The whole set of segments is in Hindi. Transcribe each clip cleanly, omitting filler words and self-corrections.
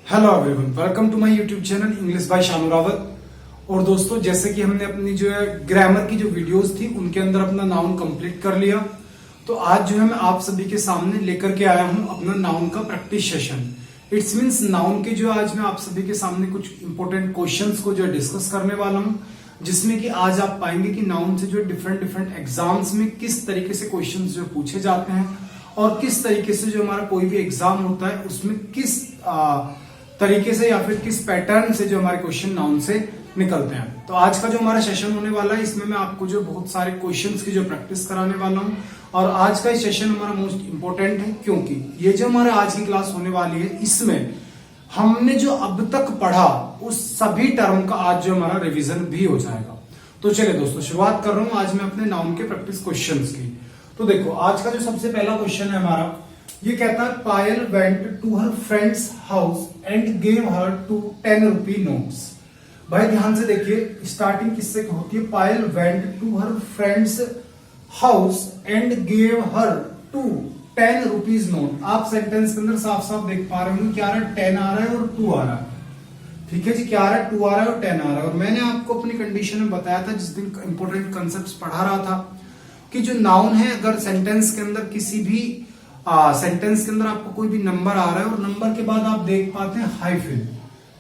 Hello everyone, welcome to my YouTube channel English by Shanu Rawat. और दोस्तों, जैसे कि हमने अपनी जो है ग्रामर की जो वीडियोस थी उनके अंदर अपना नाउन कंप्लीट कर लिया, तो आज जो है मैं आप सभी के सामने लेकर के आया हूं अपना नाउन का practice session. It's means noun के जो आज मैं आप सभी के सामने कुछ इंपॉर्टेंट क्वेश्चंस को जो है डिस्कस करने वाला हूं, जिसमें कि आज आप पाएंगे कि नाउन से जो डिफरेंट डिफरेंट एग्जाम्स में किस तरीके से क्वेश्चन जो पूछे जाते हैं और किस तरीके से जो हमारा कोई भी एग्जाम होता है उसमें किस तरीके से या फिर किस पैटर्न से जो हमारे क्वेश्चन नाउन से निकलते हैं। तो आज का जो हमारा सेशन होने वाला है, इसमें मैं आपको जो बहुत सारे क्वेश्चंस की जो प्रैक्टिस कराने वाला हूं। और आज का सेशन हमारा मोस्ट इंपोर्टेंट है, क्योंकि ये जो हमारा आज की क्लास होने वाली है, इसमें हमने जो अब तक पढ़ा उस सभी टर्म का आज जो हमारा रिविजन भी हो जाएगा। तो चलिए दोस्तों, शुरुआत कर रहा हूं आज मैं अपने नाउन के प्रैक्टिस क्वेश्चन की। तो देखो, आज का जो सबसे पहला क्वेश्चन है हमारा, ये कहता है Payal went to her friends house and gave her 10 rupee notes. भाई ध्यान से देखिए, स्टार्टिंग किससे होती है? Payal went to her friends house and gave her 10 rupees note. आप सेंटेंस के अंदर साफ साफ देख पा रहे होंगे, क्या आ रहा है? 10 आ रहा है और 2 आ रहा है। ठीक है जी, क्या आ रहा है? 2 आ रहा है और 10 आ रहा है। और मैंने आपको अपनी कंडीशन में बताया था जिस दिन इंपोर्टेंट कंसेप्ट पढ़ा रहा था कि जो नाउन है, अगर सेंटेंस के अंदर किसी भी सेंटेंस के अंदर आपको कोई भी नंबर आ रहा है और नंबर के बाद आप देख पाते हैं हाइफिन,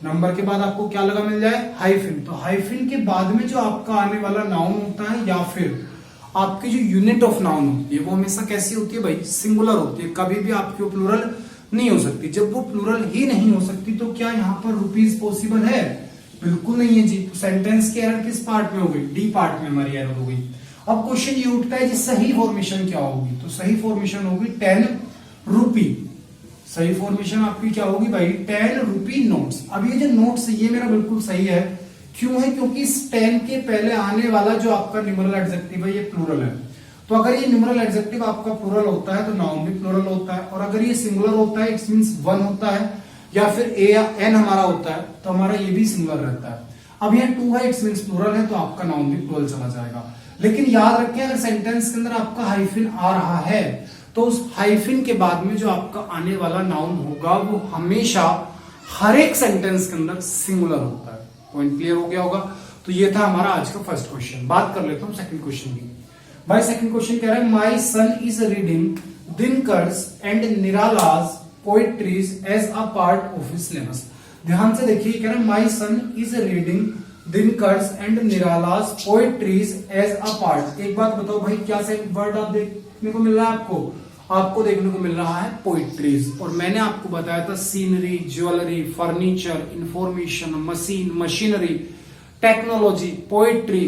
नंबर के बाद आपको क्या लगा मिल जाए? हाइफिन। तो हाइफिन के बाद में जो आपका आने वाला नाउन होता है या फिर आपकी जो यूनिट ऑफ नाउन होती है वो हमेशा कैसी होती है भाई? सिंगुलर होती है। कभी भी आपकी वो प्लूरल नहीं हो सकती। जब वो प्लूरल ही नहीं हो सकती तो क्या यहाँ पर रुपीज पॉसिबल है? बिल्कुल नहीं है जी। तो सेंटेंस की एरर किस पार्ट में हो गई? डी पार्ट में हमारी एरर हो गई। अब क्वेश्चन ये उठता है जी, सही फॉर्मेशन क्या होगी? तो सही फॉर्मेशन होगी 10 रुपी। सही फॉर्मेशन आपकी क्या होगी भाई? 10 रुपी नोट्स। अब ये जो नोट्स है ये मेरा बिल्कुल सही है। क्यों है? क्योंकि इस 10 के पहले आने वाला जो आपका न्यूमरल एडजेक्टिव है ये प्लूरल है। तो अगर ये न्यूमरल एडजेक्टिव आपका प्लूरल होता है तो नाउन भी प्लूरल होता है। और अगर ये सिंगुलर होता है, इट्स मींस 1 होता है या फिर ए या एन हमारा होता है, तो हमारा ये भी सिंगुलर रहता है। अब ये 2 है, इट्स मींस प्लूरल है, तो आपका नाउन भी प्लूरल चला जाएगा। लेकिन याद रखें, अगर सेंटेंस के अंदर आपका हाइफिन आ रहा है तो उस हाइफिन के बाद में जो आपका आने वाला नाउन होगा वो हमेशा हर एक सेंटेंस के अंदर सिंगुलर होता है। पॉइंट क्लियर हो गया होगा? तो ये था हमारा आज का फर्स्ट क्वेश्चन। बात कर लेता हूं सेकंड क्वेश्चन की। भाई सेकंड क्वेश्चन कह रहा है, my son is reading Dinkar's and Nirala's poetries as a part of his syllabus. ध्यान से देखिए, कह रहा है my son is reading Dinkar's and Nirala's poetries as a part. एक बात बताओ भाई, क्या से वर्ड आप देखने को मिल रहा है आपको? आपको देखने को मिल रहा है पोइट्रीज। और मैंने आपको बताया था scenery, jewellery, furniture, information, machine, machinery, technology, poetry,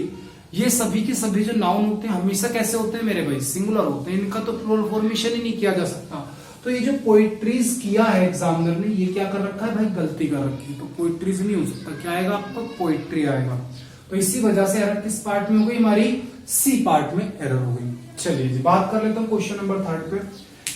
ये सभी के सभी जो नाउन होते हैं हमेशा कैसे होते हैं मेरे भाई? सिंगुलर होते हैं। इनका तो प्लूरल फॉर्मेशन ही नहीं किया जा सकता। तो ये जो पोइट्रीज किया है एग्जामिनर ने, ये क्या कर रखा है भाई? गलती कर रखी है। तो पोइट्रीज नहीं हो सकता। क्या आएगा आपका? पोइट्री आएगा। तो इसी वजह से एरर किस पार्ट में हो गई? हमारी सी पार्ट में एरर हो गई। चलिए जी, बात कर लेता हूं क्वेश्चन नंबर 3 पे।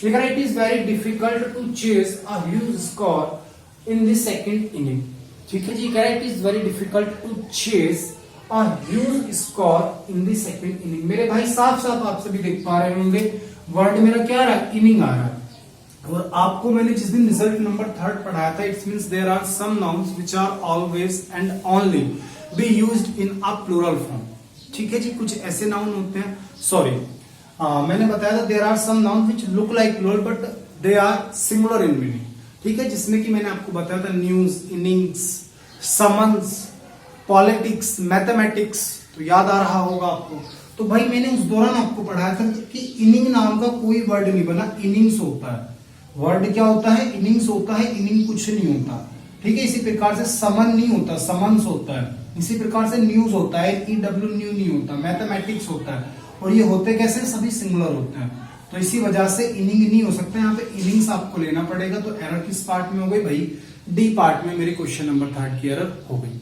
It is very difficult to chase a huge score in the second inning. ठीक है जी, it is very difficult to chase a huge score in the second inning. मेरे भाई साफ साफ आप सभी देख पा रहे होंगे, वर्ड मेरा क्या आ रहा है? इनिंग आ रहा है। और आपको मैंने जिस दिन रिजल्ट नंबर 3 पढ़ाया था, it's means there are some nouns which are always and only be used in a plural form. ठीक है जी, कुछ ऐसे नाउन होते हैं, सॉरी मैंने बताया था there are some noun which look like plural but they are singular in meaning. ठीक है, जिसमें कि मैंने आपको बताया था news, innings, summons, politics, mathematics. तो याद आ रहा होगा आपको। तो भाई मैंने उस दौरान आपको पढ़ाया था कि इनिंग नाम का कोई वर्ड नहीं बना, इनिंग्स होता है। वर्ड क्या होता है? इनिंग्स होता है। इनिंग कुछ नहीं होता। ठीक है, इसी प्रकार से समन नहीं होता, समन्स होता है। इसी प्रकार से न्यूज होता है, EW न्यू नहीं होता। मैथमेटिक्स होता है। और ये होते कैसे? सभी सिंगुलर होते हैं। तो इसी वजह से इनिंग नहीं हो सकता। यहाँ पे इनिंग्स आपको लेना पड़ेगा। तो एरर किस पार्ट में हो गई भाई? डी पार्ट में मेरे क्वेश्चन नंबर 3 की एरर हो गई।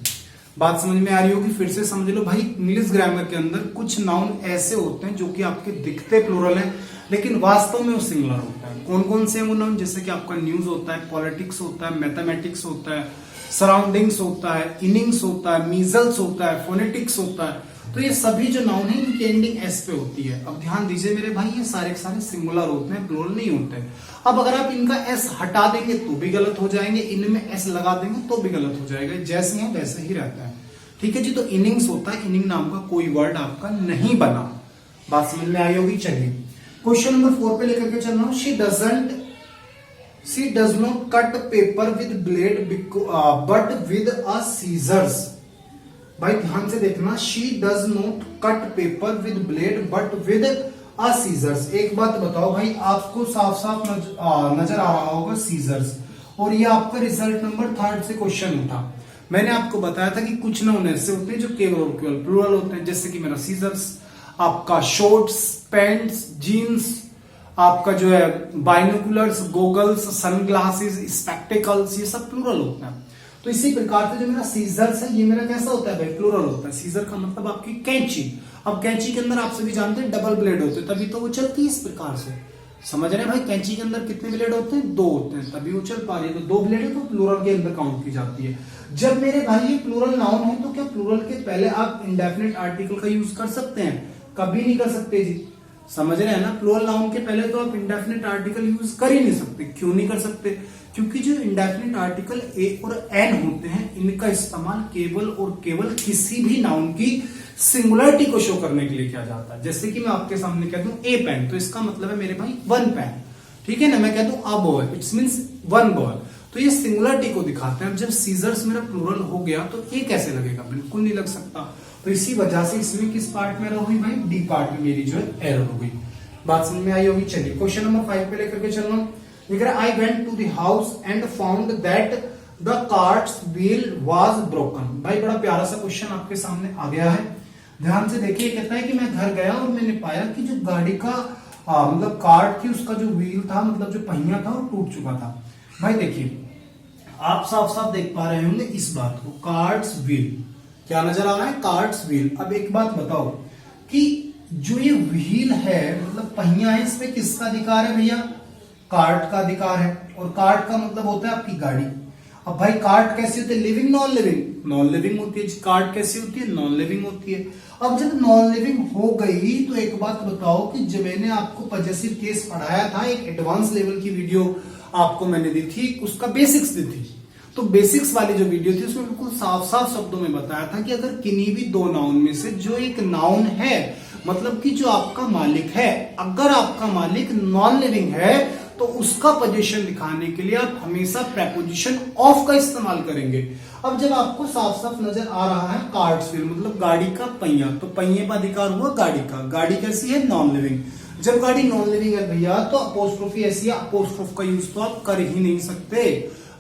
बात समझ में आ रही होगी? फिर से समझ लो भाई, इंग्लिश ग्रामर के अंदर कुछ नाउन ऐसे होते हैं जो कि आपके दिखते प्लूरल हैं लेकिन वास्तव में वो सिंगुलर होता है। कौन कौन से हैं वो नाउन? जैसे कि आपका न्यूज होता है, पॉलिटिक्स होता है, मैथमेटिक्स होता है, सराउंडिंग्स होता है, इनिंग्स होता है, मीजल्स होता है, फोनेटिक्स होता है। तो ये सभी जो नाउन है इनकी एंडिंग एस पे होती है। अब ध्यान दीजिए मेरे भाई, ये सारे के सारे सिंगुलर होते हैं, प्लूरल नहीं होते। अब अगर आप इनका एस हटा देंगे तो भी गलत हो जाएंगे, इनमें एस लगा देंगे तो भी गलत हो जाएगा, जैसे है वैसे ही रहता है। ठीक है जी, तो इनिंग्स होता है, इनिंग नाम का कोई वर्ड आपका नहीं बना। बात समझ में आई होगी। चलिए क्वेश्चन नंबर 4 पे लेकर के चल रहा हूं। She does not cut paper with blade but with a scissors. भाई ध्यान से देखना, she does not cut paper with blade but with a scissors. एक बात बताओ भाई, आपको साफ साफ नजर आ रहा होगा सीजर्स, और ये आपका रिजल्ट नंबर 3 से क्वेश्चन उठा। मैंने आपको बताया था कि कुछ नाउन ऐसे होते हैं जो केवल और केवल प्लूरल होते हैं, जैसे कि मेरा सीजर्स, आपका शॉर्ट्स, पैंट्स, जीन्स, आपका जो है बाइनोकुलर्स, गोगल्स, सनग्लासेस, स्पेक्टिकल्स, ये सब प्लूरल होते हैं। तो इसी प्रकार से जो मेरा सीजर्स है, ये मेरा कैसा होता है भाई, प्लूरल होता है। सीजर का मतलब आपकी कैंची। अब कैंची के अंदर आप सभी जानते हैं डबल ब्लेड होते हैं, तभी तो वो चलती है इस प्रकार से। समझ रहे हैं भाई, कैंची के अंदर कितने ब्लेड होते हैं, 2 होते हैं, तभी वो चल पा रही है। तो 2 ब्लेड है तो प्लूरल के अंदर काउंट की जाती है। जब मेरे भाई ये प्लूरल नाउन है, तो क्या प्लूरल के पहले आप इंडेफिनिट आर्टिकल का यूज कर सकते हैं? कभी नहीं कर सकते जी। समझ रहे हैं ना, प्लूरल नाउन के पहले तो आप इंडेफिनिट आर्टिकल यूज कर ही नहीं सकते। क्यों नहीं कर सकते? क्योंकि जो इंडेफिनिट आर्टिकल ए और एन होते हैं, इनका इस्तेमाल केवल और केवल किसी भी नाउन की सिंगुलरिटी को शो करने के लिए किया जाता है। जैसे कि मैं आपके सामने कह दूं ए पेन, तो इसका मतलब है मेरे भाई 1 पेन। ठीक है ना, मैं कह दूं a boy, it's means 1 boy, तो ये सिंगुलरिटी को दिखाते हैं। अब जब सीजर्स मेरा प्लूरल हो गया तो ए कैसे लगेगा? बिल्कुल नहीं लग सकता। तो इसी वजह से इसमें किस पार्ट में एरर हुई भाई, डी पार्ट में मेरी जो है एरर हो गई। बात समझ में आई होगी। चलिए क्वेश्चन नंबर 5 पे लेकर के चल रहा हूं। लिख रहा है I went to the house and found that the cart's wheel was broken. भाई बड़ा प्यारा सा क्वेश्चन आपके सामने आ गया है, ध्यान से देखिए। कहता है कि मैं घर गया और मैंने पाया कि जो गाड़ी का मतलब कार्ट थी, उसका जो व्हील था, मतलब जो पहिया था, वो टूट चुका था। भाई देखिए, आप साफ साफ देख पा रहे होंगे इस बात को, कार्ट्स व्हील, क्या नजर आ रहा है, कार्ट्स व्हील। अब एक बात बताओ कि जो ये व्हील है, मतलब पहिया है, इसमें किसका अधिकार है भैया? कार्ट का अधिकार है। और कार्ट का मतलब होता है आपकी गाड़ी। अब भाई कार्ट कैसी होती है, living non living? Non living होती है। कार्ट कैसी होती है, नॉन लिविंग होती है। अब जब नॉन लिविंग हो गई तो एक बात बताओ कि जब मैंने आपको पॉजेसिव केस पढ़ाया था, एक एडवांस लेवल की वीडियो आपको मैंने दी थी, उसका बेसिक्स दी थी। तो बेसिक्स वाली जो वीडियो थी उसमें बिल्कुल साफ साफ शब्दों में बताया था कि अगर किन्हीं भी 2 नाउन में से जो एक नाउन है, मतलब कि जो आपका मालिक है, अगर आपका मालिक नॉन लिविंग है तो उसका पोजीशन दिखाने के लिए आप हमेशा प्रेपोजिशन ऑफ का इस्तेमाल करेंगे। अब जब आपको साफ साफ नजर आ रहा है कार्ट्स व्हील, मतलब गाड़ी का पहिया, तो पहिए पर अधिकार हुआ गाड़ी का। गाड़ी कैसी है, नॉन लिविंग। जब गाड़ी नॉन लिविंग है भैया, तो अपोस्ट्रोफी ऐसी है, अपोस्ट्रोफ का यूज तो आप कर ही नहीं सकते।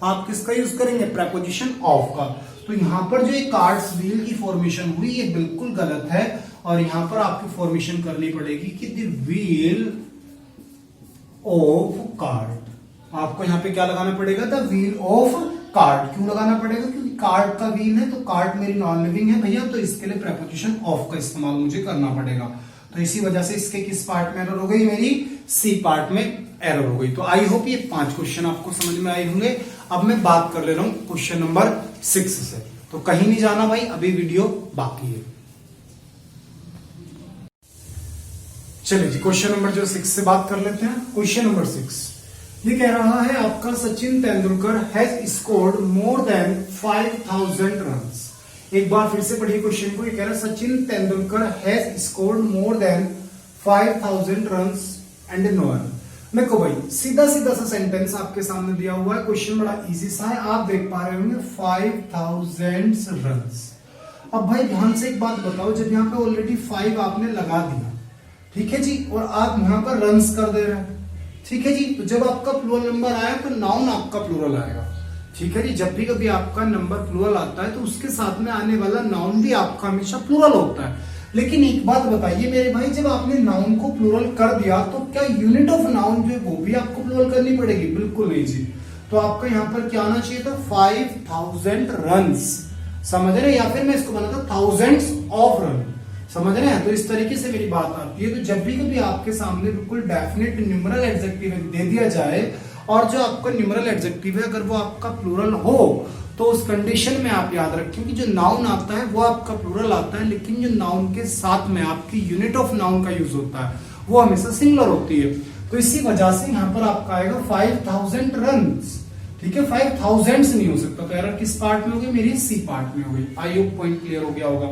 आप किसका यूज करेंगे, प्रेपोजिशन ऑफ का। तो यहां पर जो एक कार्ट्स व्हील की फॉर्मेशन हुई, ये बिल्कुल गलत है, और यहां पर आपकी फॉर्मेशन करनी पड़ेगी कि द व्हील ऑफ कार्ट। आपको यहां पे क्या लगाना पड़ेगा, द व्हील ऑफ कार्ट। क्यों लगाना पड़ेगा? क्योंकि कार्ट का व्हील है, तो कार्ट मेरी नॉन लिविंग है भैया, तो इसके लिए प्रेपोजिशन ऑफ का इस्तेमाल मुझे करना पड़ेगा। तो इसी वजह से इसके किस पार्ट में एरर हो गई, मेरी सी पार्ट में एरर हो गई। तो आई होप ये 5 क्वेश्चन आपको समझ में आए होंगे। अब मैं बात कर ले रहा हूं क्वेश्चन नंबर 6 से, तो कहीं नहीं जाना भाई, अभी वीडियो बाकी है। चलिए जी, क्वेश्चन नंबर जो 6 से बात कर लेते हैं। क्वेश्चन नंबर 6 ये कह रहा है आपका Sachin Tendulkar has scored more than 5000 runs. एक बार फिर से पढ़िए क्वेश्चन को। ये कह रहा है Sachin Tendulkar has scored more than 5000 runs and no run. देखो भाई, सीधा सीधा सा सेंटेंस आपके सामने दिया हुआ है, क्वेश्चन बड़ा इजी सा है, आप देख पा रहे होंगे 5000 रन्स। अब भाई ध्यान से एक बात बताओ, जब यहाँ पे ऑलरेडी 5 आपने लगा दिया, ठीक है जी, और आप यहाँ पर रन्स कर दे रहे हैं, ठीक है जी, तो जब आपका प्लूरल नंबर आया तो नाउन आपका प्लूरल आएगा। ठीक है जी, जब भी कभी आपका नंबर प्लूरल आता है तो उसके साथ में आने वाला नाउन भी आपका हमेशा प्लूरल होता है। लेकिन एक बात बताइए मेरे भाई, जब आपने नाउन को प्लूरल कर दिया तो क्या यूनिट ऑफ नाउन जो है वो भी आपको प्लूरल करनी पड़ेगी? बिल्कुल नहीं जी। तो आपका यहाँ पर क्या आना चाहिए था, 5000 रन्स। समझ रहे हैं? या फिर मैं इसको बनाता थाउजेंड्स ऑफ रन। समझ रहे हैं? तो इस तरीके से मेरी बात आती है। तो जब भी कभी आपके सामने बिल्कुल डेफिनेट न्यूमरल एडजेक्टिव दे दिया जाए और जो आपका न्यूमरल एडजेक्टिव है अगर वो आपका प्लूरल हो तो उस कंडीशन में आप याद रखें कि जो नाउन आता है वो आपका प्लूरल आता है, लेकिन जो नाउन के साथ में आपकी यूनिट ऑफ नाउन का यूज होता है वो हमेशा सिंगुलर होती है। तो इसी वजह से यहाँ पर आपका आएगा 5000 रन्स। ठीक है, 5000 नहीं हो सकता, तो एरर किस पार्ट में होगी, मेरी सी पार्ट में होगी। आई होप पॉइंट क्लियर हो गया होगा।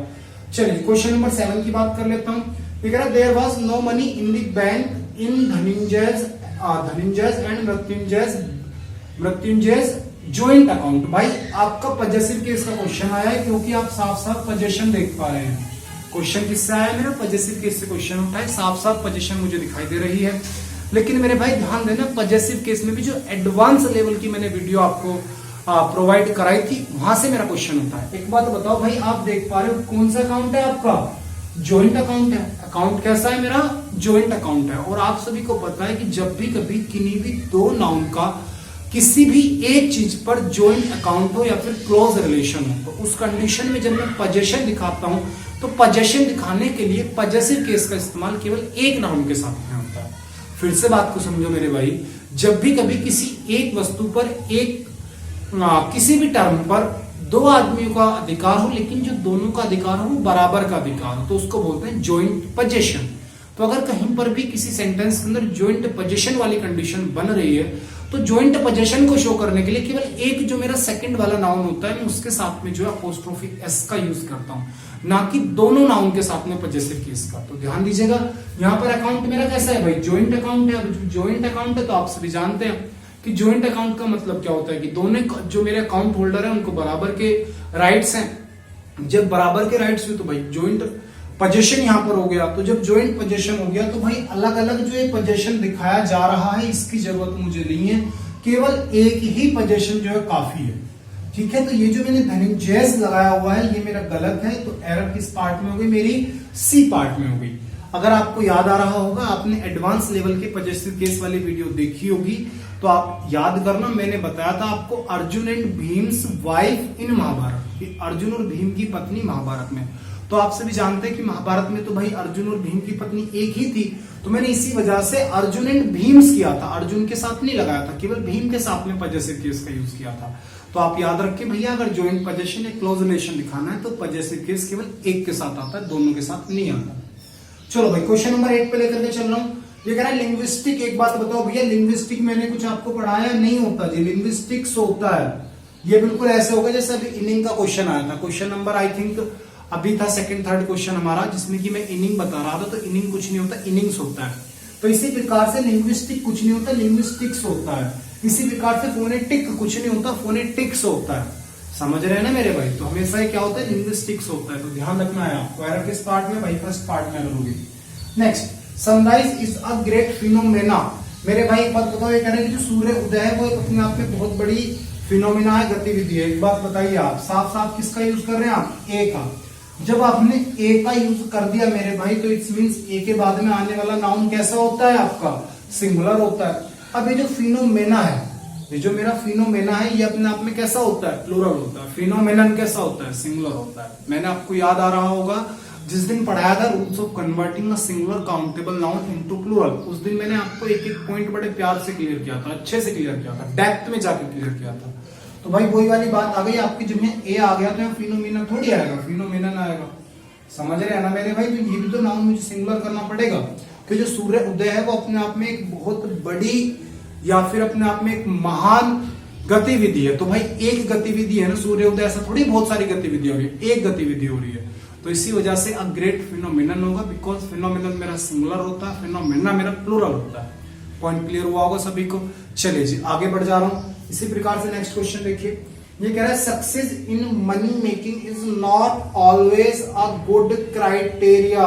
चलिए क्वेश्चन नंबर 7 की बात कर लेता हूँ। There was no money in the bank in Dhananjay's and Mrityunjay's joint account. भाई आपका पजेसिव केस का क्वेश्चन आया है क्योंकि आप साफ साफ पोजीशन देख पा रहे हैं। क्वेश्चन किससे आया है, मेरा पजेसिव केस से क्वेश्चन उठा है, साफ साफ पोजीशन मुझे दिखाई दे रही है। लेकिन मेरे भाई ध्यान देना, पजेसिव केस में भी जो एडवांस लेवल की मैंने वीडियो आपको प्रोवाइड कराई थी वहां से मेरा क्वेश्चन होता है। एक बात बताओ भाई, आप देख पा रहे हो कौन सा अकाउंट है आपका, जॉइंट अकाउंट है। अकाउंट कैसा है मेरा, जॉइंट अकाउंट है। और आप सभी को पता है कि जब भी कभी किन्हीं भी दो नाउन का किसी भी एक चीज पर जॉइंट अकाउंट हो या फिर क्लोज रिलेशन हो तो उस कंडीशन में जब मैं पोजीशन दिखाता हूं तो पोजीशन दिखाने के लिए पजेसिव केस का इस्तेमाल केवल एक नाउन के साथ में होता है। फिर से बात को समझो मेरे भाई, जब भी कभी किसी एक वस्तु पर किसी भी टर्म पर दो आदमियों का अधिकार हो लेकिन जो दोनों का अधिकार हो वो बराबर का अधिकार हो तो उसको बोलते हैं जॉइंट पोजीशन। तो अगर कहीं पर भी किसी सेंटेंस के अंदर जॉइंट पोजीशन वाली कंडीशन बन रही है तो जॉइंट पोजीशन को शो करने के लिए केवल एक जो मेरा सेकंड वाला नाउन होता है मैं उसके साथ में जो है अपोस्ट्रोफी एस का यूज करता हूं, ना कि दोनों नाउन के साथ में पजेसिव केस का। तो ध्यान दीजिएगा, यहाँ पर अकाउंट मेरा कैसा है भाई, जॉइंट अकाउंट है। अब जॉइंट अकाउंट है तो आप सभी जानते हैं कि जॉइंट अकाउंट का मतलब क्या होता है कि दोनों जो मेरे अकाउंट होल्डर है उनको बराबर के राइट्स हैं। जब बराबर के राइट्स हुए तो भाई जॉइंट पोजीशन यहाँ पर हो गया। तो जब जॉइंट पोजीशन हो गया तो भाई अलग अलग जो ये पोजीशन दिखाया जा रहा है इसकी जरूरत मुझे नहीं है, केवल एक ही पोजीशन जो है काफी है। ठीक है, तो ये जो मैंने धनंजय लगाया हुआ है ये मेरा गलत है, तो एरर किस पार्ट में होगी, मेरी सी पार्ट में होगी। अगर आपको याद आ रहा होगा, आपने एडवांस लेवल के पजेसिव केस वाली वीडियो देखी होगी तो आप याद करना, मैंने बताया था आपको Arjun and Bhim's wife in Mahabharat, Arjun और भीम की पत्नी महाभारत में। तो आप सभी जानते हैं कि महाभारत में तो भाई अर्जुन और भीम की पत्नी एक ही थी, तो मैंने इसी वजह से अर्जुन एंड भीम्स किया था, अर्जुन के साथ नहीं लगाया था, केवल भीम के साथ में पजेसिव केस का यूज किया था। तो आप याद रखें भैया, अगर जॉइंट पोजीशन या क्लोज रिलेशन दिखाना है तो पजेसिव केस केवल एक के साथ आता है, दोनों के साथ नहीं आता। चलो भाई क्वेश्चन नंबर 8 पे लेकर के चल रहा हूँ। ये कह रहा है लिंग्विस्टिक। एक बात बताओ भैया, लिंग्विस्टिक मैंने कुछ आपको पढ़ाया नहीं होता जी, लिंग्विस्टिक्स होता है। ये बिल्कुल ऐसे होगा जैसे अभी इनिंग का क्वेश्चन आया था, क्वेश्चन नंबर आई थिंक अभी था सेकंड थर्ड क्वेश्चन हमारा, जिसमें कि मैं इनिंग बता रहा था। तो इनिंग कुछ नहीं होता, इनिंग्स होता है। तो इसी प्रकार से लिंग्विस्टिक कुछ नहीं होता, लिंग्विस्टिक्स होता है। इसी प्रकार से फोनेटिक कुछ नहीं होता, फोनेटिक्स होता है। समझ रहे हैं ना मेरे भाई, तो हमेशा ही क्या होता है, लिंग्विस्टिक्स होता है। तो ध्यान रखना है आपको, एरर किस पार्ट में भाई, फर्स्ट पार्ट में एरर होगी। Next, sunrise is a great phenomena. मेरे भाई एक बात बताओ, ये कह रहे हैं कि जो सूर्य उदय है वो अपने आप में बहुत बड़ी फिनोमेना है, गतिविधि है। एक बात बताइए आप, साफ साफ किसका यूज कर रहे हैं आप, ए का। जब आपने ए का यूज कर दिया मेरे भाई तो इट्स मींस ए के बाद में आने वाला नाउन कैसा होता है आपका, सिंगुलर होता है। अब ये जो फिनोमेना है, ये जो मेरा फिनोमेना है ये अपने आप में कैसा होता है, प्लूरल होता है। फिनोमेनन कैसा होता है, सिंगुलर होता है। मैंने आपको याद आ रहा होगा जिस दिन पढ़ाया था rules of converting a singular countable noun into plural, उस दिन मैंने आपको एक एक पॉइंट बड़े प्यार से क्लियर किया था, अच्छे से क्लियर किया था, डेप्थ में जाकर क्लियर किया था। तो भाई वही वाली बात आ गई आपकी, जब में ए आ गया तो यहाँ फिनोमेना थोड़ी आएगा, फिनोमेनन आएगा। समझ रहे हैं ना मेरे भाई, तो ये भी तो नाउन मुझे सिंगुलर करना पड़ेगा कि जो सूर्य उदय है वो अपने आप में एक बहुत बड़ी या फिर अपने आप में एक महान गतिविधि है। तो भाई एक गतिविधि है ना सूर्य उदय, ऐसा थोड़ी बहुत सारी गतिविधियां हो रही है, एक गतिविधि हो रही है। तो इसी वजह से अ ग्रेट फिनोमेनन होगा, बिकॉज फिनोमेनन मेरा सिंगुलर होता है, फिनोमेना मेरा प्लूरल होता है। पॉइंट क्लियर हुआ होगा सभी को। चलिए जी आगे बढ़ जा रहा हूं। इसी प्रकार से नेक्स्ट क्वेश्चन देखिए, ये कह रहा है success in money making is not always a good criteria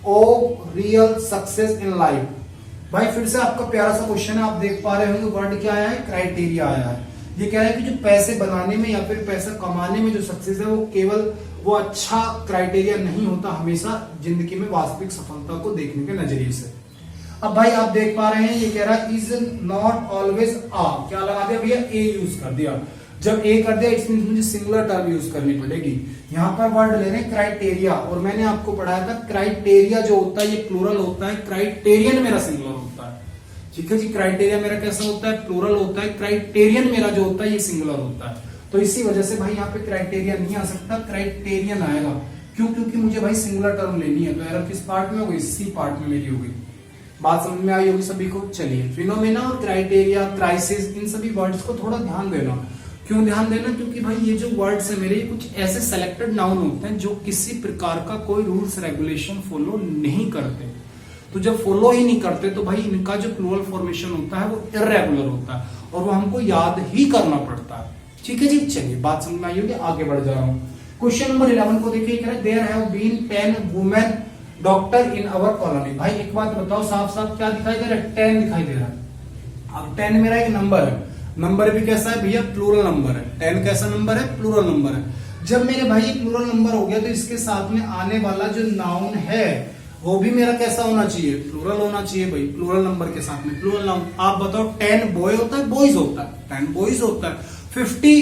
of real success in life. भाई फिर से आपका प्यारा सा क्वेश्चन है, आप देख पा रहे होंगे वर्ड क्या आया है, क्राइटेरिया आया है। ये कह रहा है कि जो पैसे बनाने में या फिर पैसा कमाने में जो सक्सेस है वो केवल वो अच्छा क्राइटेरिया नहीं होता, हमेशा जिंदगी में वास्तविक सफलता को देखने के नजरिए से। अब भाई आप देख पा रहे हैं ये कह रहा है इज नॉट ऑलवेज आ, क्या लगा दिया भैया, ए यूज कर दिया। जब ए कर दिया इट्स मींस मुझे सिंगुलर टर्म यूज करनी पड़ेगी। यहाँ पर वर्ड ले रहे हैं क्राइटेरिया, और मैंने आपको पढ़ाया था क्राइटेरिया जो होता है ये प्लूरल होता है, क्राइटेरियन मेरा सिंगुलर होता है। ठीक है जी। क्राइटेरिया मेरा कैसा होता है, प्लूरल होता है। क्राइटेरियन मेरा जो होता है ये सिंगुलर होता है। तो इसी वजह से भाई यहाँ पे क्राइटेरिया नहीं आ सकता, क्राइटेरियन आएगा। क्यों? क्योंकि मुझे भाई सिंगुलर टर्म लेनी है। तो एरर किस पार्ट में होगी, सी पार्ट में मेरी होगी। बात समझ में आई होगी सभी को। चलिए, फिनोमेना और क्राइटेरिया, क्राइसिस, इन सभी वर्ड्स को थोड़ा ध्यान देना। क्यों ध्यान देना? क्योंकि भाई ये जो वर्ड्स है मेरे, ये कुछ ऐसे सेलेक्टेड नाउन होते हैं जो किसी प्रकार का कोई रूल्स रेगुलेशन फॉलो नहीं करते। तो जब फॉलो ही नहीं करते तो भाई इनका जो प्लूरल फॉर्मेशन होता है वो इर्रेगुलर होता है और वो हमको याद ही करना पड़ता है। ठीक है जी। चलिए, बात समझ में आई होगी, आगे बढ़ जा रहा हूँ। क्वेश्चन नंबर 11 को देखिए, कह रहा है there have been 10 women doctor in our colony. भाई एक बात बताओ साफ साफ, क्या दिखाई दे रहा है? 10 दिखाई दे रहा है। अब 10 मेरा एक नंबर है, नंबर भी कैसा है भैया, प्लूरल नंबर है। 10 कैसा नंबर है, प्लूरल नंबर है। जब मेरे भाई प्लूरल नंबर हो गया तो इसके साथ में आने वाला जो नाउन है वो भी मेरा कैसा होना चाहिए, प्लूरल होना चाहिए भाई। प्लूरल नंबर के साथ में प्लूरल नाउन। आप बताओ 10 बॉय होता है, बॉयज होता है? 10 बॉयज होता है। 50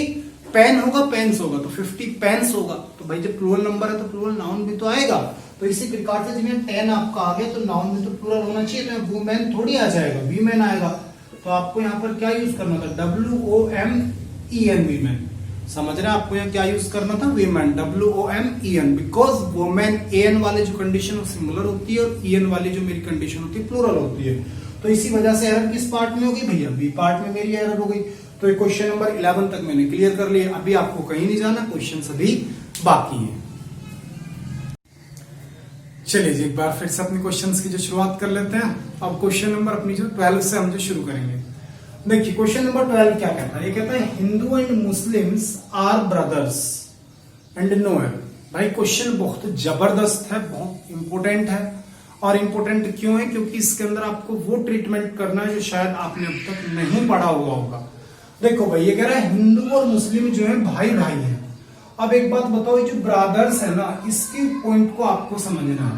पेन होगा, पेन्स होगा, तो 50 पेन्स होगा। तो भाई जब प्लूरल नंबर है तो प्लूरल नाउन भी तो आएगा। तो इसी प्रकार से जब 10 आपका आ गया तो नाउन में तो प्लूरल होना चाहिए। तो वुमेन थोड़ी आ जाएगा, वीमेन आएगा। तो आपको यहाँ पर क्या यूज करना था, WOMEN, वीमेन। समझ रहे हैं? आपको यहाँ क्या यूज करना था, वीमेन, WOMEN। बिकॉज वुमेन एन वाले जो कंडीशन वो सिंगुलर होती है और EN वाली जो मेरी कंडीशन होती है प्लूरल होती है। तो इसी वजह से एरर किस पार्ट में होगी भैया, बी पार्ट में मेरी एरर हो गई। तो क्वेश्चन नंबर 11 तक मैंने क्लियर कर लिया। अभी आपको कहीं नहीं जाना, क्वेश्चन सभी बाकी है। चलिए जी, एक बार फिर से अपने क्वेश्चंस की जो शुरुआत कर लेते हैं। अब क्वेश्चन नंबर अपनी जो 12 से हम जो शुरू करेंगे। देखिए क्वेश्चन नंबर 12 क्या कहता है, ये कहता है Hindu and Muslims are brothers and no error. भाई क्वेश्चन बहुत जबरदस्त है, बहुत इंपॉर्टेंट है। और इंपॉर्टेंट क्यों है, क्योंकि इसके अंदर आपको वो ट्रीटमेंट करना है जो शायद आपने अब तक नहीं पढ़ा हुआ होगा। देखो भाई, ये कह रहा है हिंदू और मुस्लिम जो है भाई भाई है। अब एक बात बताओ, ये जो ब्रदर्स है ना, इसके पॉइंट को आपको समझना है।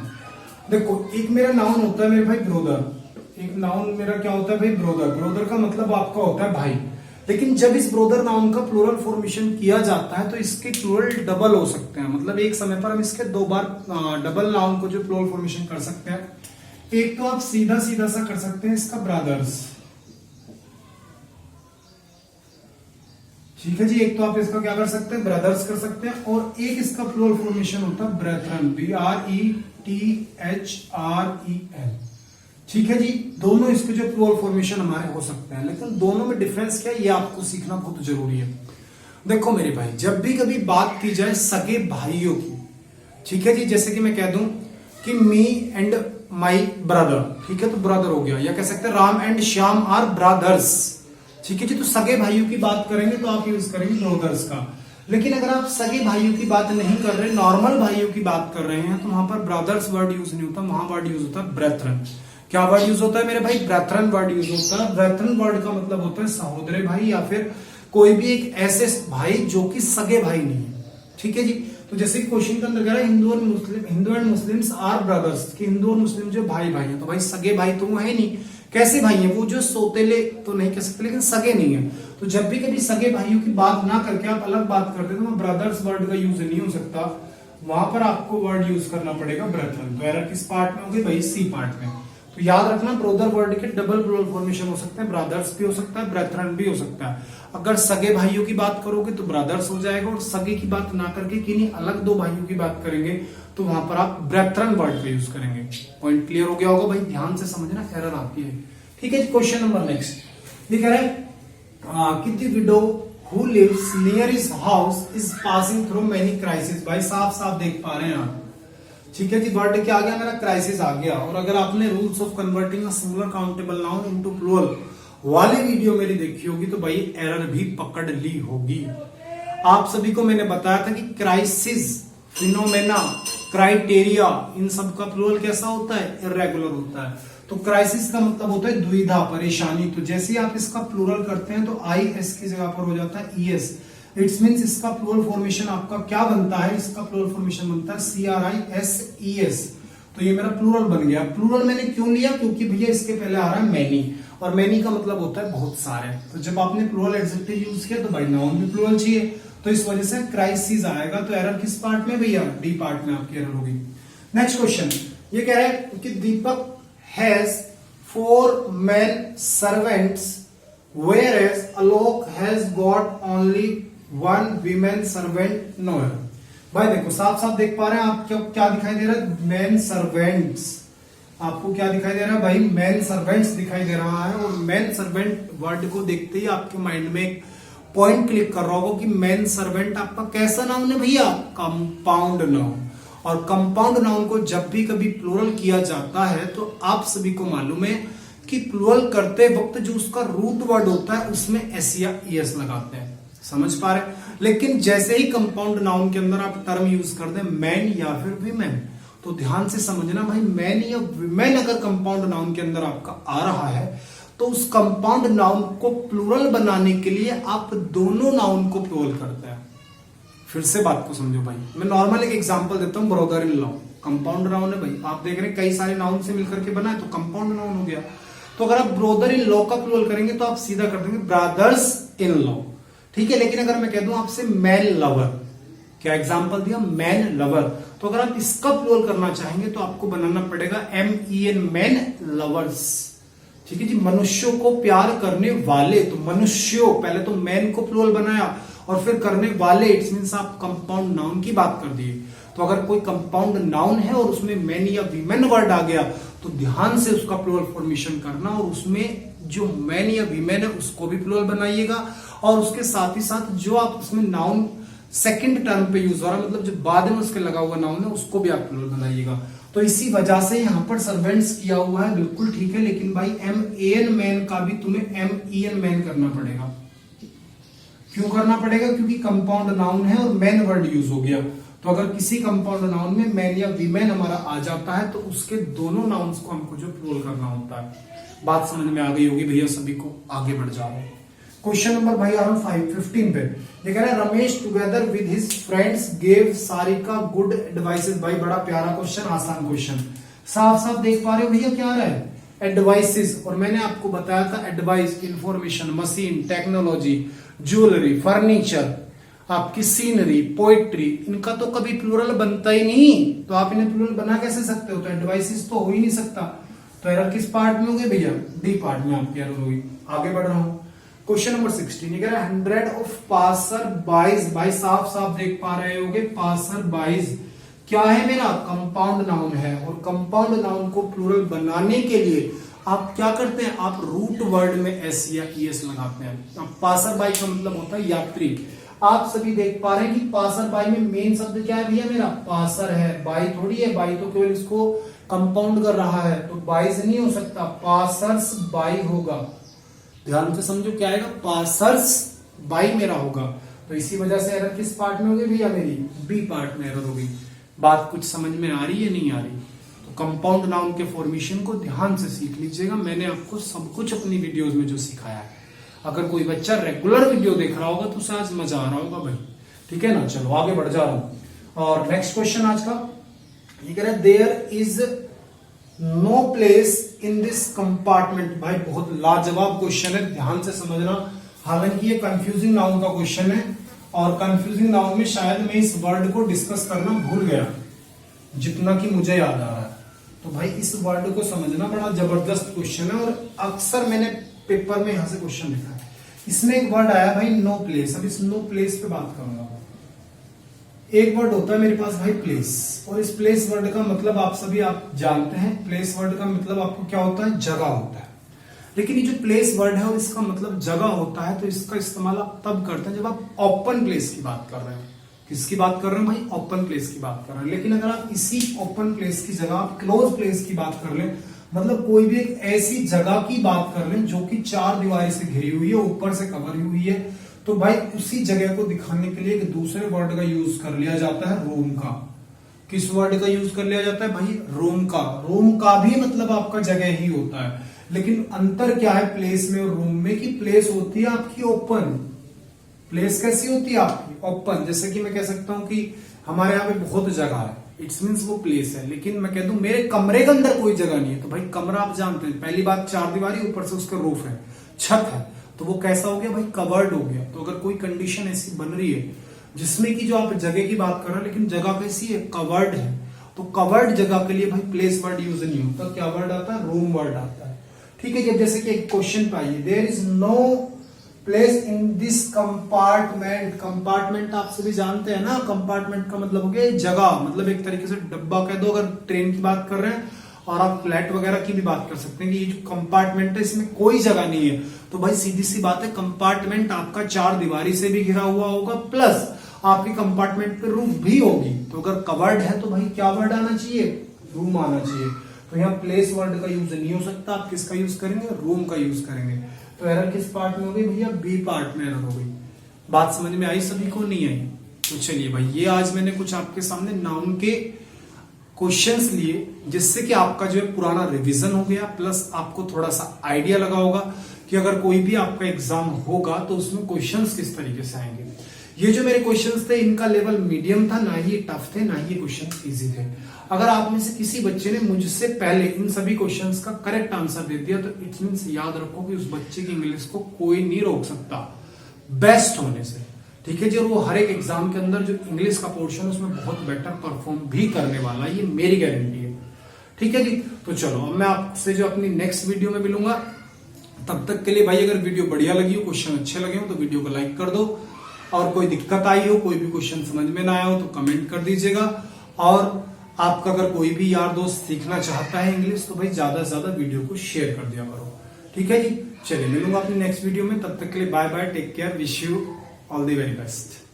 देखो, एक मेरा नाउन होता है मेरे भाई ब्रोदर। एक नाउन मेरा क्या होता है भाई, ब्रोदर। ब्रोदर का मतलब आपका होता है भाई। लेकिन जब इस ब्रोदर नाउन का प्लूरल फॉर्मेशन किया जाता है तो इसके प्लूरल डबल हो सकते हैं। मतलब एक समय पर हम इसके 2 बार डबल नाउन को जो प्लूरल फॉर्मेशन कर सकते हैं। एक तो आप सीधा सीधा सा कर सकते हैं इसका ब्रदर्स, ठीक है जी। एक तो आप इसका क्या कर सकते हैं, ब्रदर्स कर सकते हैं। और एक इसका प्लूरल फॉर्मेशन होता है ब्रेथरन, BRETHREN, ठीक है जी। दोनों इसके जो प्लूरल फॉर्मेशन हमारे हो सकते हैं, लेकिन दोनों में डिफरेंस क्या है ये आपको सीखना बहुत जरूरी है। देखो मेरे भाई, जब भी कभी बात की जाए सगे भाइयों की, ठीक है जी, जैसे कि मैं कह दूं कि मी एंड माई ब्रदर, ठीक है, तो ब्रदर हो गया। या कह सकते हैं Ram and Shyam are brothers, ठीक है जी। तो सगे भाइयों की बात करेंगे तो आप यूज करेंगे ब्रदर्स का। लेकिन अगर आप सगे भाइयों की बात नहीं कर रहे, नॉर्मल भाइयों की बात कर रहे हैं, तो वहां पर ब्रदर्स वर्ड यूज नहीं होता, वहां वर्ड यूज होता है ब्रेथरन। क्या वर्ड यूज होता है मेरे भाई, ब्रेथरन वर्ड यूज होता है। ब्रेथरन वर्ड का मतलब होता है सहोदरे भाई या फिर कोई भी एक ऐसे भाई जो कि सगे भाई नहीं है, ठीक है जी। तो जैसे कि क्वेश्चन के अंदर कह रहा है Hindu and Muslims are brothers, कि हिंदू और मुस्लिम जो भाई भाई हैं। तो भाई सगे भाई तो वो है नहीं, कैसे भाई हैं वो, जो सोतेले तो नहीं कह सकते लेकिन सगे नहीं है। तो जब भी कभी सगे भाइयों की बात ना करके आप अलग बात करते हैं तो ब्रदर्स वर्ड का यूज नहीं हो सकता, वहां पर आपको वर्ड यूज करना पड़ेगा ब्रेथरन। तो एरर किस पार्ट में होगी भाई, सी पार्ट में। तो याद रखना, ब्रोदर वर्ड के डबल प्लूरल फॉर्मेशन हो सकते हैं, ब्रदर्स भी हो सकता है, ब्रेथरन भी हो सकता है। अगर सगे भाइयों की बात करोगे तो ब्रदर्स हो जाएगा, और सगे की बात ना करके किन्हीं अलग 2 भाइयों की बात करेंगे तो वहां पर आप ब्रेथरन वर्ड का यूज करेंगे। पॉइंट क्लियर हो गया होगा भाई, ध्यान से समझना, एरर आती है, ठीक है। क्वेश्चन नंबर नेक्स्ट, ये कह रहा है कि the widow who lives near his house is passing through many crisis. भाई साफ साफ देख पा रहे हैं आप, ठीक है जी। वर्ड क्या आ गया मेरा, क्राइसिस आ गया। और अगर आपने rules of converting a singular countable noun into plural वाली वीडियो मेरी देखी होगी तो भाई एरर भी पकड़ ली होगी। आप सभी को मैंने बताया था कि क्राइसिस, फिनोमेना, क्राइटेरिया, इन सब का प्लूरल कैसा होता है, इर्रेगुलर होता है। तो क्राइसिस का मतलब होता है दुविधा, परेशानी। तो जैसे ही आप इसका प्लूरल करते हैं तो IS की जगह पर हो जाता है ES। इट्स मीन्स इसका प्लूरल फॉर्मेशन आपका क्या बनता है, इसका प्लूरल फॉर्मेशन बनता है CRISES। तो ये मेरा प्लूरल बन गया। प्लूरल मैंने क्यों लिया, क्योंकि भैया इसके पहले आ रहा है मैनी, और मैनी का मतलब होता है बहुत सारे। तो जब आपने प्लूरल एडजेक्टिव यूज किया तो भाई नाउन भी प्लूरल चाहिए, तो इस वजह से क्राइसिस आएगा। तो एरर किस पार्ट में भैया, डी पार्ट में आपकी एरर होगी। नेक्स्ट क्वेश्चन, ये कह रहा है कि दीपक has 4 men servants whereas Alok has got only 1 women servant nowhere। भाई देखो साफ साफ देख पा रहे हैं आप, क्या दिखाई दे रहा है, मैन सर्वेंट्स। आपको क्या दिखाई दे रहा है भाई, मैन सर्वेंट्स दिखाई दे रहा है। और मैन सर्वेंट वर्ड को देखते ही आपके माइंड में एक पॉइंट क्लिक कर रहा होगा कि मैन सर्वेंट आपका कैसा नाउन है भैया, कंपाउंड नाउन। और कंपाउंड नाउन को जब भी कभी प्लूरल किया जाता है तो आप सभी को मालूम है कि प्लूरल करते वक्त जो उसका रूट वर्ड होता है उसमें एस या ईएस लगाते हैं, समझ पा रहे हैं। लेकिन जैसे ही कंपाउंड नाउन के अंदर आप टर्म यूज कर दें मैन या फिर वीमेन, तो ध्यान से समझना भाई, मैन या वीमेन अगर कंपाउंड नाउन के अंदर आपका आ रहा है तो उस कंपाउंड नाउन को प्लूरल बनाने के लिए आप दोनों नाउन को प्लूरल करते हैं। फिर से बात को समझो भाई, मैं नॉर्मल एक एग्जांपल देता हूं, brother in law compound noun है भाई, आप देख रहे हैं कई सारे नाउन से मिलकर के बना है तो कंपाउंड नाउन हो गया। तो अगर आप ब्रदर इन लॉ का प्लूरल करेंगे तो आप सीधा कर देंगे ब्रदर्स इन लॉ, ठीक है। लेकिन अगर मैं कह दूं आपसे मैन लवर, क्या एग्जांपल दिया, मैन लवर, तो अगर आप इसका प्लूरल करना चाहेंगे तो आपको बनाना पड़ेगा MEN, मैन लवर्स, ठीक है जी, मनुष्यों को प्यार करने वाले। तो मनुष्यों, पहले तो मैन को प्लूरल बनाया और फिर करने वाले, इट्स मींस आप कंपाउंड नाउन की बात कर दिए। तो अगर कोई कंपाउंड नाउन है और उसमें मैन या वीमेन वर्ड आ गया तो ध्यान से उसका प्लूरल फॉर्मेशन करना और उसमें जो मैन या वीमेन है उसको भी प्लूरल बनाइएगा और उसके साथ ही साथ जो आप उसमें नाउन सेकंड टर्म पे यूज हो रहा है, मतलब जो बाद में उसके लगा हुआ नाउन है उसको भी आप प्लूरल बनाइएगा। तो इसी वजह से यहां पर सर्वेंट्स किया हुआ है, बिल्कुल ठीक है। लेकिन भाई MEN मैन का भी तुम्हें MEN मैन करना पड़ेगा। क्यों करना पड़ेगा, क्योंकि कंपाउंड नाउन है और मैन वर्ड यूज हो गया। तो अगर किसी कंपाउंड नाउन में मैन या वीमेन हमारा आ जाता है तो उसके दोनों नाउन्स को हमको जो प्लूरल करना होता है। बात समझ में आ गई होगी भैया सभी को, आगे बढ़ जाओ। क्वेश्चन नंबर भाई अराउंड 15 पे ये कह रहा है Ramesh together with his friends gave Sarika good advices. भाई बड़ा प्यारा क्वेश्चन, आसान क्वेश्चन, साफ साफ देख पा रहे हो भैया क्या आ रहा है, एडवाइसेस। और मैंने आपको बताया था advice, information, machine, technology, jewellery, furniture, आपकी सीनरी, पोइट्री, इनका तो कभी प्लूरल बनता ही नहीं, तो आप इन्हें प्लूरल बना कैसे सकते हो, तो एडवाइसेस तो हो ही नहीं सकता। तो एरर किस पार्ट में होगी भैया, डी पार्ट में आपकी एरर होगी। आगे बढ़ रहा हूं, क्वेश्चन नंबर 16 ये कह रहा है 100 ऑफ पासर बाइज। भाई साफ साफ देख पा रहे होगे पासर बाइज क्या है, मेरा कंपाउंड नाउन है। और कंपाउंड नाउन को प्लूरल बनाने के लिए आप क्या करते हैं, आप रूट वर्ड में एस या ईएस लगाते हैं। अब पासर बाई का मतलब होता है यात्री। आप सभी देख पा रहे हैं कि पासर बाई में मेन शब्द क्या है भैया, मेरा पासर है, बाई थोड़ी है, बाई तो केवल इसको कंपाउंड कर रहा है, तो बाइज नहीं हो सकता, पासर्स बाई होगा। ध्यान से समझो क्या आएगा, पासर्स बाई मेरा होगा। तो इसी वजह से एरर किस पार्ट में होगी भैया, मेरी बी पार्ट में एरर होगी। बात कुछ समझ में आ रही है, नहीं आ रही? तो कंपाउंड नाउन के फॉर्मेशन को ध्यान से सीख लीजिएगा, मैंने आपको सब कुछ अपनी वीडियोस में जो सिखाया है। अगर कोई बच्चा रेगुलर वीडियो देख रहा होगा तो उसे आज मजा आ रहा होगा भाई, ठीक है ना। चलो आगे बढ़ जा रहा हूं। और नेक्स्ट क्वेश्चन आज का ये कह रहा है there is no place in this compartment. भाई बहुत लाजवाब क्वेश्चन है, ध्यान से समझना। हालांकि ये कंफ्यूजिंग नाउन का क्वेश्चन है और कंफ्यूजिंग नाउन में शायद मैं इस वर्ड को डिस्कस करना भूल गया जितना कि मुझे याद आ रहा है। तो भाई इस वर्ड को समझना बड़ा जबरदस्त क्वेश्चन है और अक्सर मैंने पेपर में यहां से क्वेश्चन लिखा है। इसमें एक वर्ड आया भाई नो प्लेस। अब इस नो प्लेस पे बात करूंगा। एक वर्ड होता है मेरे पास भाई प्लेस, और इस प्लेस वर्ड का मतलब आप सभी आप जानते हैं। प्लेस वर्ड का मतलब आपको क्या होता है, जगह होता है। लेकिन ये जो प्लेस वर्ड है और इसका मतलब जगह होता है, तो इसका इस्तेमाल आप तब करते हैं जब आप ओपन प्लेस की बात कर रहे हैं। किसकी बात कर रहे हैं भाई, ओपन प्लेस की बात कर रहे हैं। लेकिन अगर आप इसी ओपन प्लेस की जगह आप क्लोज प्लेस की बात कर लें, मतलब कोई भी एक ऐसी जगह की बात कर लें जो कि चार दीवारी से घिरी हुई है, ऊपर से कवर हुई है, तो भाई उसी जगह को दिखाने के लिए एक दूसरे वर्ड का यूज कर लिया जाता है, रूम का। किस वर्ड का यूज कर लिया जाता है भाई, रूम का। रूम का भी मतलब आपका जगह ही होता है, लेकिन अंतर क्या है प्लेस में और रूम में, कि प्लेस होती है आपकी ओपन। प्लेस कैसी होती है आपकी, ओपन। जैसे कि मैं कह सकता हूं कि हमारे यहाँ पे बहुत जगह है, इट्स मीन्स वो प्लेस है। लेकिन मैं कह दूं मेरे कमरे के अंदर कोई जगह नहीं है, तो भाई कमरा आप जानते हैं, पहली बात चार दीवारी, ऊपर से उसका रूफ है, छत है, तो वो कैसा हो गया भाई, कवर्ड हो गया। तो अगर कोई कंडीशन ऐसी बन रही है जिसमें कि जो आप जगह की बात कर रहे हैं लेकिन जगह कैसी है, कवर्ड है, तो कवर्ड जगह के लिए भाई प्लेस वर्ड यूज नहीं होता। क्या वर्ड आता है, रूम वर्ड आता है। ठीक है जी। जैसे कि एक क्वेश्चन पे आइए, there is no place in this compartment. Compartment आप सभी जानते हैं ना, कंपार्टमेंट का मतलब हो गया जगह, मतलब एक तरीके से डब्बा कह दो अगर ट्रेन की बात कर रहे हैं, और आप फ्लैट वगैरह की भी बात कर सकते हैं कि ये जो कंपार्टमेंट है इसमें कोई जगह नहीं है। तो भाई सीधी सी बात है, कंपार्टमेंट आपका चार दीवारी से भी घिरा हुआ होगा, प्लस आपके कंपार्टमेंट पे रूफ भी होगी। तो अगर कवर्ड है तो भाई क्या वर्ड आना चाहिए, रूम आना चाहिए। तो यहाँ प्लेस वर्ड का यूज नहीं हो सकता, आप किसका यूज करेंगे, रूम का यूज करेंगे। तो एरर किस पार्ट में हो गई भैया, बी पार्ट में एरर हो गई। बात समझ में आई सभी को, नहीं आई? तो चलिए भाई, ये आज मैंने कुछ आपके सामने नाउन के क्वेश्चंस लिए, जिससे कि आपका जो है पुराना रिवीजन हो गया, प्लस आपको थोड़ा सा आइडिया लगा होगा कि अगर कोई भी आपका एग्जाम होगा तो उसमें क्वेश्चंस किस तरीके से आएंगे। ये जो मेरे क्वेश्चंस थे इनका लेवल मीडियम था, ना ही टफ थे, ना ही ये क्वेश्चन इजी थे। अगर आप में से किसी बच्चे ने मुझसे पहले इन सभी क्वेश्चंस का करेक्ट आंसर दे दिया तो इट मींस याद रखो कि उस बच्चे की इंग्लिश को कोई नहीं रोक सकता बेस्ट होने से, ठीक है जी। और वो हर एक एग्जाम के अंदर जो इंग्लिश का पोर्शन है उसमें बहुत बेटर परफॉर्म भी करने वाला है, ये मेरी गारंटी है, ठीक है जी। तो चलो अब मैं आपसे जो अपनी नेक्स्ट वीडियो में मिलूंगा, तब तक के लिए भाई अगर वीडियो बढ़िया लगी हो, क्वेश्चन अच्छे लगे हो तो वीडियो को लाइक कर दो, और कोई दिक्कत आई हो, कोई भी क्वेश्चन समझ में ना आया हो तो कमेंट कर दीजिएगा। और आपका अगर कोई भी यार दोस्त सीखना चाहता है इंग्लिश तो भाई ज्यादा से ज्यादा वीडियो को शेयर कर दिया करो, ठीक है जी। चलिए मिलूंगा अपनी नेक्स्ट वीडियो में, तब तक के लिए bye bye, take care, wish you all the very best.